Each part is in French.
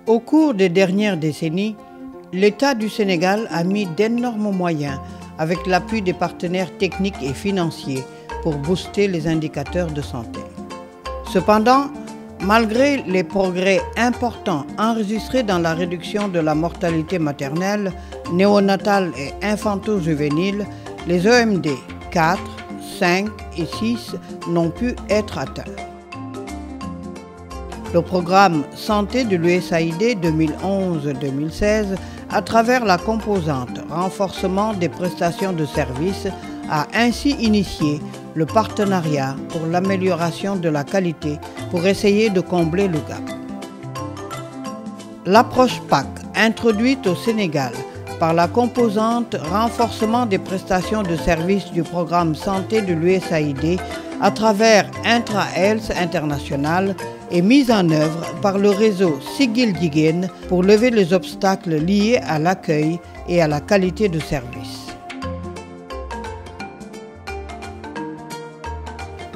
Au cours des dernières décennies, l'État du Sénégal a mis d'énormes moyens avec l'appui des partenaires techniques et financiers pour booster les indicateurs de santé. Cependant, malgré les progrès importants enregistrés dans la réduction de la mortalité maternelle, néonatale et infanto-juvénile, les OMD 4, 5 et 6 n'ont pu être atteints. Le programme Santé de l'USAID 2011-2016, à travers la composante renforcement des prestations de services, a ainsi initié le partenariat pour l'amélioration de la qualité pour essayer de combler le gap. L'approche PAC, introduite au Sénégal par la composante renforcement des prestations de services du programme Santé de l'USAID à travers Intra-Health International, est mise en œuvre par le réseau Siggil Jigéen pour lever les obstacles liés à l'accueil et à la qualité de service.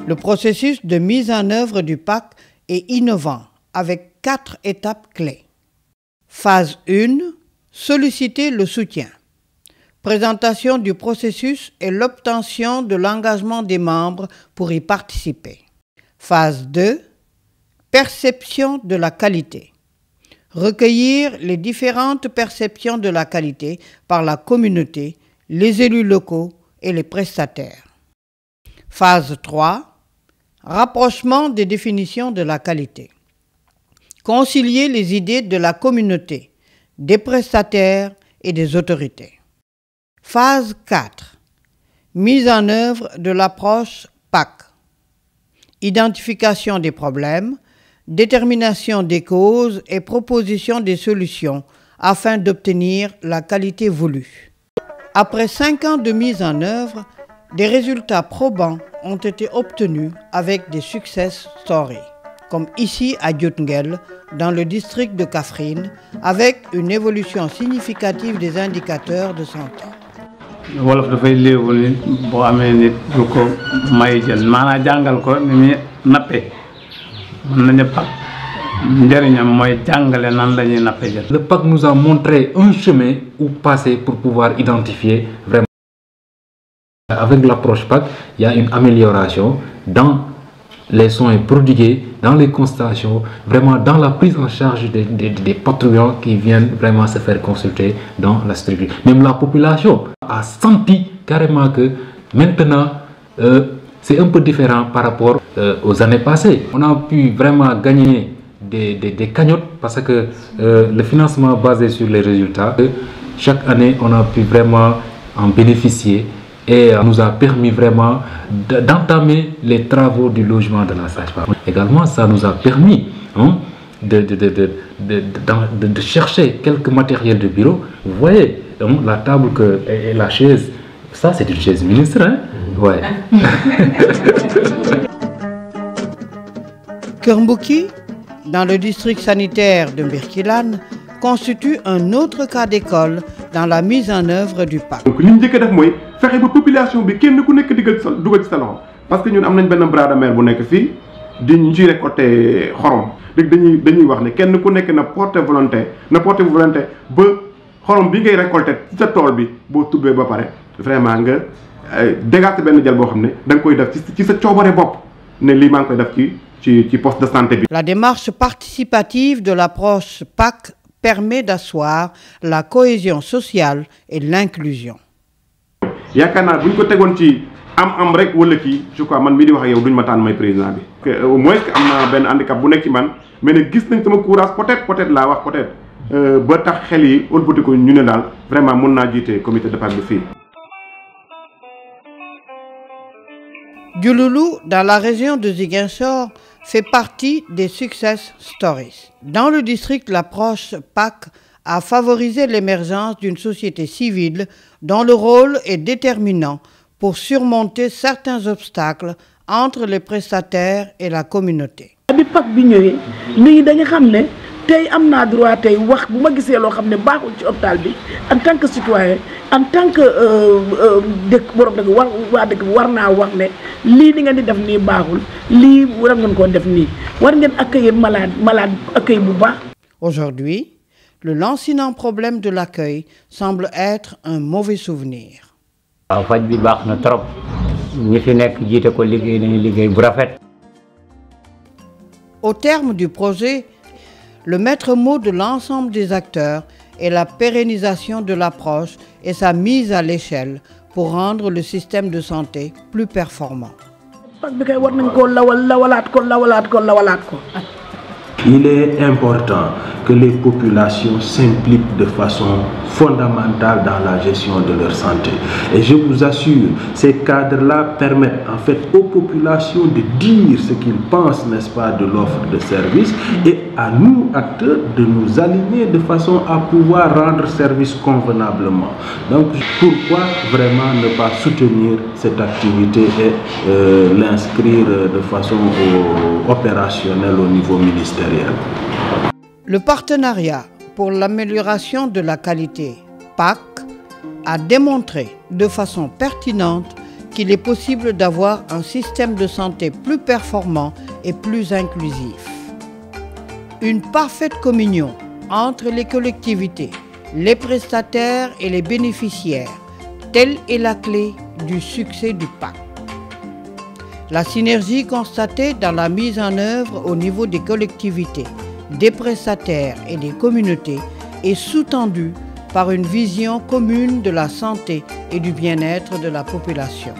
Le processus de mise en œuvre du PAC est innovant avec 4 étapes clés. Phase 1, solliciter le soutien. Présentation du processus et l'obtention de l'engagement des membres pour y participer. Phase 2, perception de la qualité. Recueillir les différentes perceptions de la qualité par la communauté, les élus locaux et les prestataires. Phase 3, rapprochement des définitions de la qualité. Concilier les idées de la communauté, des prestataires et des autorités. Phase 4. Mise en œuvre de l'approche PAC. Identification des problèmes, détermination des causes et proposition des solutions afin d'obtenir la qualité voulue. Après 5 ans de mise en œuvre, des résultats probants ont été obtenus avec des success stories, comme ici à Diotngel, dans le district de Kaffrine, avec une évolution significative des indicateurs de santé. wolof dafay léewu ni boo amee nit lu ko may jël maanaam jàngal ko ni muy nappe mën nañu PAC njëriñam mooy jàngale nan la ñuy nappe jël. Le PAC nous a montré un chemin où passer pour pouvoir identifier vraiment. Avec l'approche PAC, il y a une amélioration dans les soins prodigués, dans les constatations, vraiment dans la prise en charge des patrouillants qui viennent vraiment se faire consulter dans la structure. Même la population a senti carrément que maintenant, c'est un peu différent par rapport aux années passées. On a pu vraiment gagner des cagnottes parce que le financement basé sur les résultats, chaque année, on a pu vraiment en bénéficier. Et nous a permis vraiment d'entamer les travaux du logement de la sage-femme. Également, ça nous a permis de chercher quelques matériels de bureau. Vous voyez, la table et la chaise, ça c'est une chaise ministre. Hein? Ouais. Keur-Mbouki, dans le district sanitaire de Birkilane, constitue un autre cas d'école dans la mise en œuvre du PAC. Donc li ñu njëkk a def mooy fexe ba population bi kenn ku nekk dugal ci sa loxo parce que ñun am nañ benn bras de mer bu nekk fii di ñu ciy récolter xorom léegi dañuy wax ne kenn ku nekk na porter volonté ba xorom bi ngay récolter ci sa tool bi boo tubbee ba pare vraiment nga dégager benn jël boo xam ne da nga koy def ci sa coobare bopp ne lii maa ngi koy def ci poste de santé bi. La démarche participative de l'approche PAC permet d'asseoir la cohésion sociale et l'inclusion. yaakaar naa bu ñu ko tegoon ci am rek wala kii je crois man mii di wax ak yow duñ ma tànn may président bi. au moins que am naa benn handicap bu nekk ci man mais nag gis nañ sama courage peut-être laa wax peut-être ba tax xel yi ëlbati ko ñu ne daal vraiment mun naa jiite comité de PAC bi fii. Diouloulou, dans la région de Ziguinchor, fait partie des success stories. Dans le district, l'approche PAC a favorisé l'émergence d'une société civile dont le rôle est déterminant pour surmonter certains obstacles entre les prestataires et la communauté. tey am naa droit tey wax bu ma gisee loo xam ne baaxul ci hôpital bi en tant que citoyen en tant que dëkk borom dëkk waa dëkk bi war naa wax ne lii ni ngeen di def nii baaxul lii war ngeen koo def nii war ngeen accueillir malade accueil bu baax. Aujourd'hui, le lancinant problème de l'accueil semble être un mauvais souvenir. Au terme du projet, le maître mot de l'ensemble des acteurs est la pérennisation de l'approche et sa mise à l'échelle pour rendre le système de santé plus performant. Il est important que les populations s'impliquent de façon fondamentale dans la gestion de leur santé. Et je vous assure, ces cadres-là permettent en fait aux populations de dire ce qu'ils pensent, n'est-ce pas, de l'offre de service et à nous, acteurs, de nous aligner de façon à pouvoir rendre service convenablement. Donc, pourquoi vraiment ne pas soutenir cette activité et l'inscrire de façon opérationnelle au niveau ministériel? Le partenariat pour l'amélioration de la qualité, PAC, a démontré de façon pertinente qu'il est possible d'avoir un système de santé plus performant et plus inclusif. Une parfaite communion entre les collectivités, les prestataires et les bénéficiaires, telle est la clé du succès du PAC. La synergie constatée dans la mise en œuvre au niveau des collectivités, des prestataires et des communautés est sous-tendue par une vision commune de la santé et du bien-être de la population.